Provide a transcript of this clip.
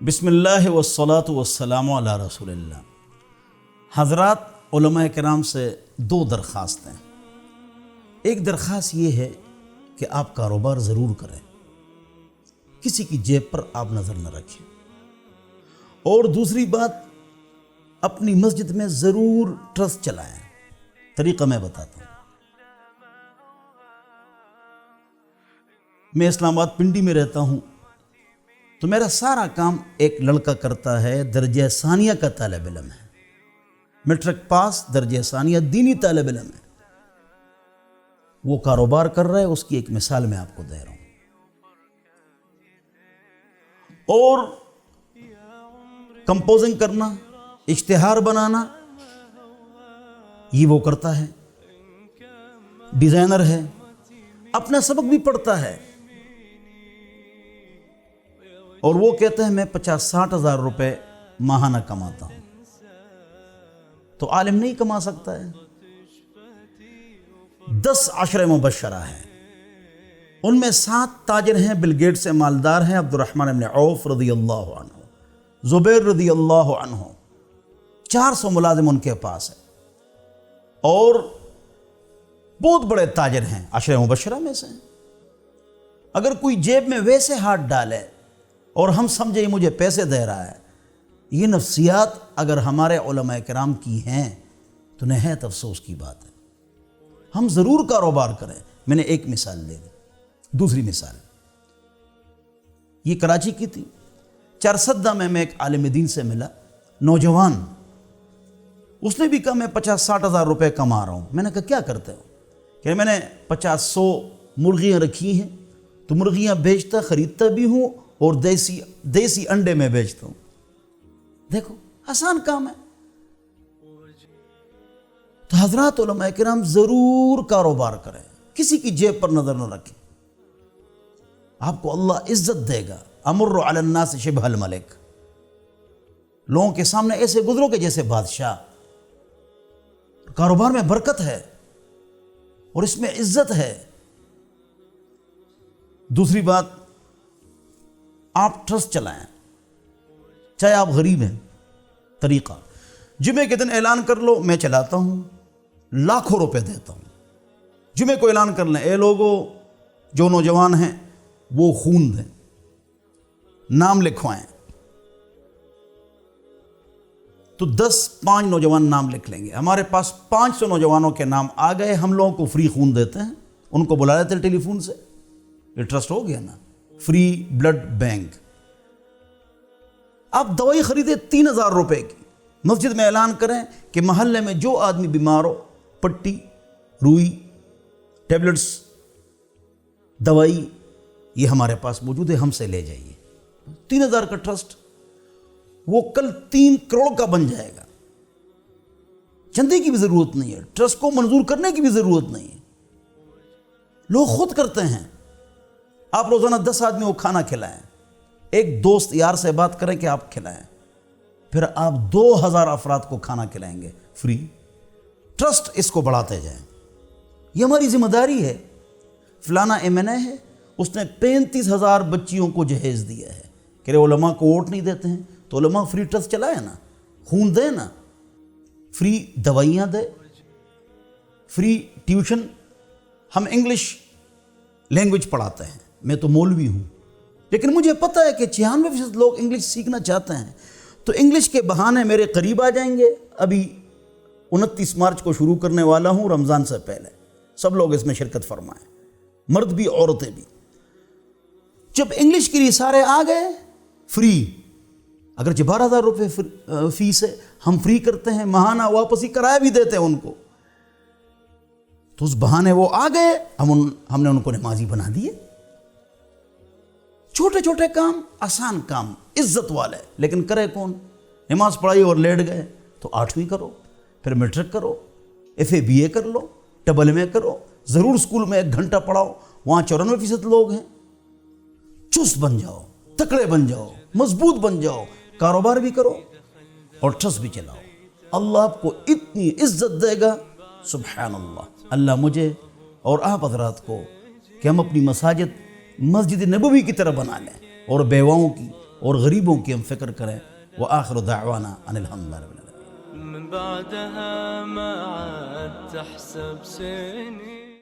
بسم اللہ والصلاۃ والسلام علی رسول اللہ۔ حضرات، علماء کرام سے دو درخواستیں۔ ایک درخواست یہ ہے کہ آپ کاروبار ضرور کریں، کسی کی جیب پر آپ نظر نہ رکھیں، اور دوسری بات، اپنی مسجد میں ضرور ٹرسٹ چلائیں۔ طریقہ میں بتاتا ہوں۔ میں اسلام آباد پنڈی میں رہتا ہوں، تو میرا سارا کام ایک لڑکا کرتا ہے، درجہ ثانیہ کا طالب علم ہے، میٹرک پاس، درجہ ثانیہ، دینی طالب علم ہے۔ وہ کاروبار کر رہا ہے، اس کی ایک مثال میں آپ کو دے رہا ہوں۔ اور کمپوزنگ کرنا، اشتہار بنانا، یہ وہ کرتا ہے، ڈیزائنر ہے، اپنا سبق بھی پڑھتا ہے، اور وہ کہتا ہے میں 50-60 ہزار روپے ماہانہ کماتا ہوں۔ تو عالم نہیں کما سکتا ہے؟ 10 عشرہ مبشرہ ہیں، ان میں 7 تاجر ہیں، بل گیٹ سے مالدار ہیں، عبد الرحمن بن عوف رضی اللہ عنہ، زبیر رضی اللہ عنہ، 400 ملازم ان کے پاس ہے، اور بہت بڑے تاجر ہیں، عشرہ مبشرہ میں سے۔ اگر کوئی جیب میں ویسے ہاتھ ڈالے اور ہم سمجھے مجھے پیسے دے رہا ہے، یہ نفسیات اگر ہمارے علماء کرام کی ہیں تو نہایت افسوس کی بات ہے۔ ہم ضرور کاروبار کریں۔ میں نے ایک مثال دے دی۔ دوسری مثال یہ کراچی کی تھی۔ چارسدہ میں ایک عالم دین سے ملا، نوجوان، اس نے بھی کہا میں 50-60 ہزار روپے کما رہا ہوں۔ میں نے کہا کیا کرتے ہو؟ کہ میں نے 50-100 مرغیاں رکھی ہیں، تو مرغیاں بیچتا خریدتا بھی ہوں، اور دیسی انڈے میں بیچتا ہوں۔ دیکھو، آسان کام ہے۔ تو حضرات علماء کرام ضرور کاروبار کریں، کسی کی جیب پر نظر نہ رکھیں، آپ کو اللہ عزت دے گا۔ امر علی الناس شبہ الملک، لوگوں کے سامنے ایسے گزرو کہ جیسے بادشاہ۔ کاروبار میں برکت ہے اور اس میں عزت ہے۔ دوسری بات، آپ ٹرسٹ چلائیں، چاہے آپ غریب ہیں۔ طریقہ، جمعے کے دن اعلان کر لو میں چلاتا ہوں، لاکھوں روپے دیتا ہوں۔ جمعے کو اعلان کر لیں، اے لوگو جو نوجوان ہیں وہ خون دیں، نام لکھوائیں، تو 5 نوجوان نام لکھ لیں گے۔ ہمارے پاس 500 نوجوانوں کے نام آ گئے، ہم لوگوں کو فری خون دیتے ہیں، ان کو بلا لیتے ہیں ٹیلی فون سے۔ یہ ٹرسٹ ہو گیا نا، فری بلڈ بینک۔ آپ دوائی خریدیں 3000 روپے کی، مسجد میں اعلان کریں کہ محلے میں جو آدمی بیمار ہو، پٹی، روئی، ٹیبلٹس، دوائی، یہ ہمارے پاس موجود ہے، ہم سے لے جائیے۔ 3000 کا ٹرسٹ، وہ کل 3 کروڑ کا بن جائے گا۔ چندے کی بھی ضرورت نہیں ہے، ٹرسٹ کو منظور کرنے کی بھی ضرورت نہیں ہے، لوگ خود کرتے ہیں۔ آپ روزانہ 10 آدمی کو کھانا کھلائیں، ایک دوست یار سے بات کریں کہ آپ کھلائیں، پھر آپ 2000 افراد کو کھانا کھلائیں گے فری۔ ٹرسٹ اس کو بڑھاتے جائیں، یہ ہماری ذمہ داری ہے۔ فلانا MNA ہے، اس نے 35,000 بچیوں کو جہیز دیا ہے کہ علماء کو ووٹ نہیں دیتے ہیں، تو علماء فری ٹرسٹ چلائے نا، خون دے نا، فری دوائیاں دے، فری ٹیوشن۔ ہم انگلش لینگویج پڑھاتے ہیں، میں تو مولوی ہوں، لیکن مجھے پتہ ہے کہ 96% لوگ انگلش سیکھنا چاہتے ہیں، تو انگلش کے بہانے میرے قریب آ جائیں گے۔ ابھی 29 مارچ کو شروع کرنے والا ہوں، رمضان سے پہلے، سب لوگ اس میں شرکت فرمائیں، مرد بھی عورتیں بھی۔ جب انگلش کے لیے سارے آ گئے، فری، اگرچہ 12,000 روپے فیس ہے، ہم فری کرتے ہیں، ماہانہ واپسی کرایہ بھی دیتے ہیں ان کو، تو اس بہانے وہ آ گئے، ہم نے ان کو نمازی بنا دیے۔ چھوٹے چھوٹے کام، آسان کام، عزت والے، لیکن کرے کون؟ نماز پڑھائی اور لیٹ گئے، تو 8ویں کرو، پھر میٹرک کرو، FA BA کر لو، ڈبل MA کرو، ضرور اسکول میں 1 گھنٹہ پڑھاؤ، وہاں 94% لوگ ہیں۔ چست بن جاؤ، تکڑے بن جاؤ، مضبوط بن جاؤ، کاروبار بھی کرو اور ٹرسٹ بھی چلاؤ، اللہ آپ کو اتنی عزت دے گا، سبحان اللہ۔ اللہ مجھے اور آپ حضرات کو کہ ہم اپنی مساجد مسجد نبوی کی طرح بنا لیں، اور بیواؤں کی اور غریبوں کی ہم فکر کریں. وآخر دعوانا ان الحمد للہ رب العالمین. من بعدها ما عاد تحسب سنين.